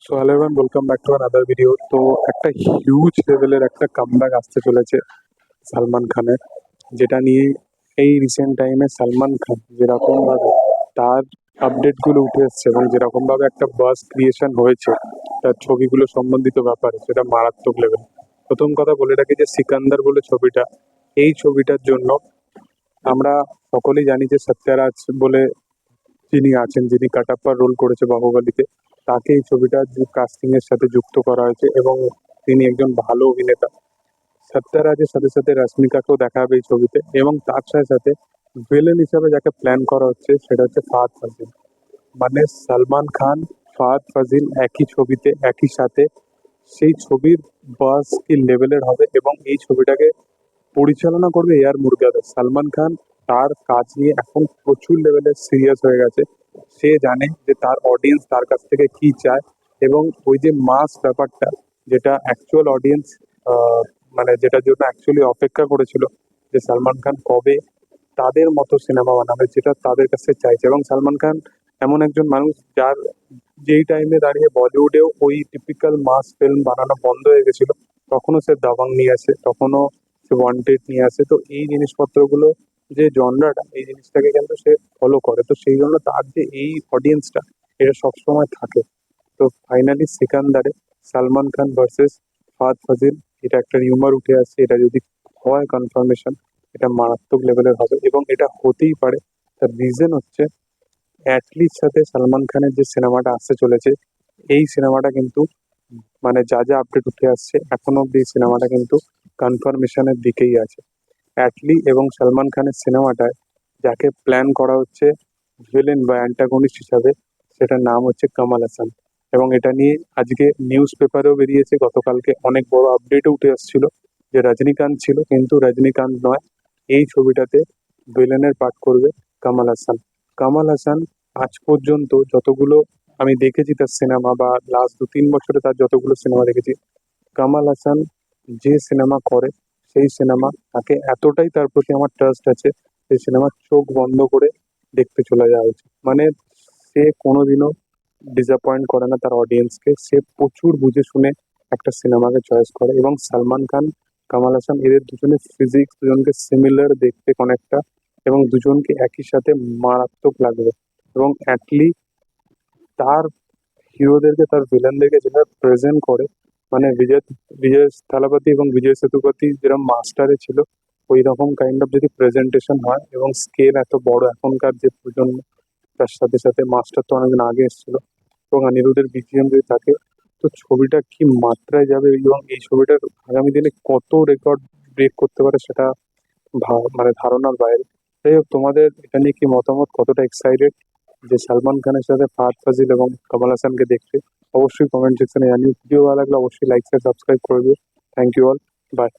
So hello everyone, welcome back to another video. তো একটা huge লেভেলের একটা কামব্যাক আসতে চলেছে সালমান খানের, যেটা নিয়ে এই রিসেন্ট টাইমে সালমান খান যেরকমভাবে তার আপডেটগুলো উঠে এসছে এবং যেরকমভাবে একটা বাস ক্রিয়েশন হয়েছে তার ছবিগুলো সম্বন্ধিত ব্যাপারে, সেটা মারাত্মক লেভেল। প্রথম কথা বলে রাখি যে সিকান্দার বলে ছবিটা, এই ছবিটার জন্য আমরা সকলেই জানি যে সত্যরাজ বলে যিনি আছেন, যিনি কাটাপ্পার রোল করেছে বাহুবলীতে, তাকে এই ছবিটা কাস্টিং এর সাথে যুক্ত করা হয়েছে এবং তিনি একজন ভালো অভিনেতা। সত্যরাজের সাথে সাথে রশ্মিকাকেও দেখা হবে এই ছবিতে, এবং তার সাথে সাথে ভিলেন হিসাবে যাকে প্ল্যান করা হচ্ছে সেটা হচ্ছে ফাহাদ ফাজিল। মানে সালমান খান, ফাহাদ ফাজিল একই ছবিতে একই সাথে, সেই ছবির বাস কি লেভেলের হবে। এবং এই ছবিটাকে পরিচালনা করবে এআর মুরগাদা। সালমান খান তার কাজ নিয়ে এখন প্রচুর লেভেলের সিরিয়াস হয়ে গেছে। সে জানে যে তার অডিয়েন্স তার কাছ থেকে কি চায়, এবং ওই যে মাস ব্যাপারটা, যেটা অ্যাকচুয়াল অডিয়েন্স মানে যেটার জন্য অ্যাকচুয়ালি অপেক্ষা করেছিল যে সালমান খান কবে তাদের মতো সিনেমা বানাবে, যেটা তাদের কাছে চাইছে। এবং সালমান খান এমন একজন মানুষ যার যেই টাইমে দাঁড়িয়ে বলিউডেও ওই টিপিক্যাল মাস ফিল্ম বানানো বন্ধ হয়ে গেছিল, তখনও সে দাবাং নিয়ে আসে, তখনও সে ওয়ান্টেড নিয়ে আসে। তো এই জিনিসপত্রগুলো, যে জনরাটা, এই জিনিসটাকে কিন্তু সে ফলো করে। তো সেই জন্য তার যে এই অডিয়েন্সটা, এটা সবসময় থাকে। তো ফাইনালি সিকান্দারে সালমান খান ভার্সেস ফাহাদ ফাজিল, এটা একটা রিউমার উঠে আসছে। এটা যদি হয় কনফার্মেশন, এটা মারাত্মক লেভেলের হবে এবং এটা হতেই পারে। তার রিজন হচ্ছে অ্যাটলির সাথে সালমান খানের যে সিনেমাটা আসতে চলেছে, এই সিনেমাটা কিন্তু মানে যা যা আপডেট উঠে আসছে এখনো অব্দি এই সিনেমাটা কিন্তু কনফার্মেশনের দিকেই আছে। অ্যাটলি এবং সালমান খানের সিনেমাটায় যাকে প্ল্যান করা হচ্ছে ভিলেন বা অ্যান্টাগনিস্ট হিসাবে, সেটার নাম হচ্ছে কামাল হাসান। এবং এটা নিয়ে আজকে নিউজ পেপারেও বেরিয়েছে, গতকালকে অনেক বড় আপডেটও উঠে আসছিল যে রজনীকান্ত ছিল, কিন্তু রজনীকান্ত নয়, এই ছবিটাতে ভিলেনের পার্ট করবে কামাল হাসান। কামাল হাসান আজ পর্যন্ত যতগুলো আমি দেখেছি তার সিনেমা, বা লাস্ট 2-3 বছরে তার যতগুলো সিনেমা দেখেছি, কামাল হাসান যে সিনেমা করে, সেই সিনেমা তাকে এতটাই, তার প্রতি আমার ট্রাস্ট আছে, সেই সিনেমা চোখ বন্ধ করে দেখতে চলে যাওয়া উচিত। মানে সে কোনোদিনও ডিসঅ্যাপয়েন্ট করে না তার অডিয়েন্সকে। সে প্রচুর বুঝে শুনে একটা সিনেমাকে চয়েস করে। এবং সালমান খান, কামাল হাসান, এদের দুজনের ফিজিক্স দুজনকে সিমিলার দেখতে অনেকটা, এবং দুজনকে একই সাথে মারাত্মক লাগবে। এবং অ্যাটলি তার হিরোদেরকে, তার ভিলেনদেরকে যেভাবে প্রেজেন্ট করে, মানে বিজয় থালাপতি এবং বিজয় সেতুপতি যেরকম মাস্টারে ছিল, ওই রকম কাইন্ড অফ যদি প্রেজেন্টেশন হয় এবং স্কেল এত বড়, এখনকার যে প্রজন্ম, তার সাথে সাথে মাস্টার তো অনেকদিন আগে এসেছিল, এবং অনিরুদ্ধের বিজিএম যদি থাকে, তো ছবিটা কি মাত্রায় যাবে। এবং এই ছবিটার আগামী দিনে কত রেকর্ড ব্রেক করতে পারে, সেটা মানে ধারণার বাইরে। যাই হোক, তোমাদের এটা নিয়ে কি মতামত? কতটা এক্সাইটেড যে সালমান খানের সাথে ফাহাদ ফাজিল এবং কামাল হাসানকে দেখতে? অবশ্যই কমেন্ট সেকশনে জানিও। ভিডিও ভালো লাগলে অবশ্যই লাইক শেয়ার সাবস্ক্রাইব করে দিও। Thank you all, by.